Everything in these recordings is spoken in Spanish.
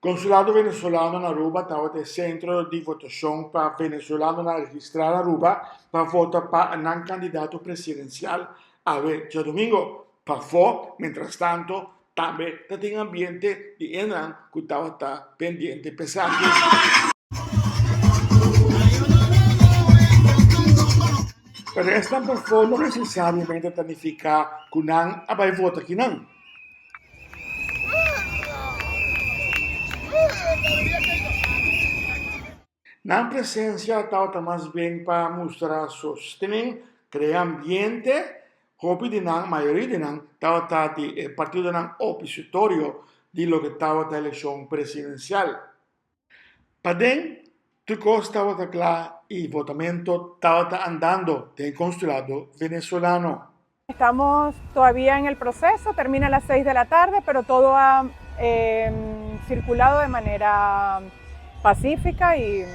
Consulado venezolano na Aruba estava de centro de votação para venezuelano na registrar Aruba para votar para um candidato presidencial. A ver, já domingo, para fora, mientras tanto, também tem ambiente de Enran que estava pendente, pesado. Pero esta pessoa não necessariamente significa que não vai votar que não. Na presença estava mais bem para mostrar sostenen, criar ambiente, hobby de a maioria de não estava de partido não opositório de lo que estava da eleição presidencial. Padén, tu cosa estava claro y votamento estaba andando del consulado venezolano. Estamos todavía en el proceso, termina a las 6 de la tarde, pero todo ha circulado de manera pacífica y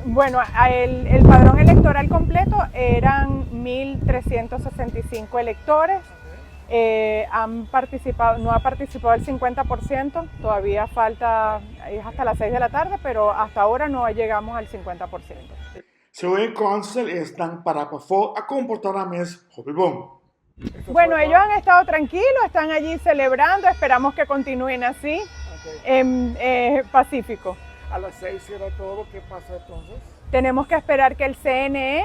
bueno, el padrón electoral completo eran 1.365 electores. No ha participado el 50%, todavía falta, es hasta las 6 de la tarde, pero hasta ahora no llegamos al 50%. Según Council están para a comportarse bom. Bueno, ellos han estado tranquilos, están allí celebrando, esperamos que continúen así, pacífico. A las 6 era todo, ¿qué pasa entonces? Tenemos que esperar que el CNE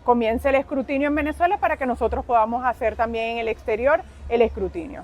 comience el escrutinio en Venezuela para que nosotros podamos hacer también en el exterior el escrutinio.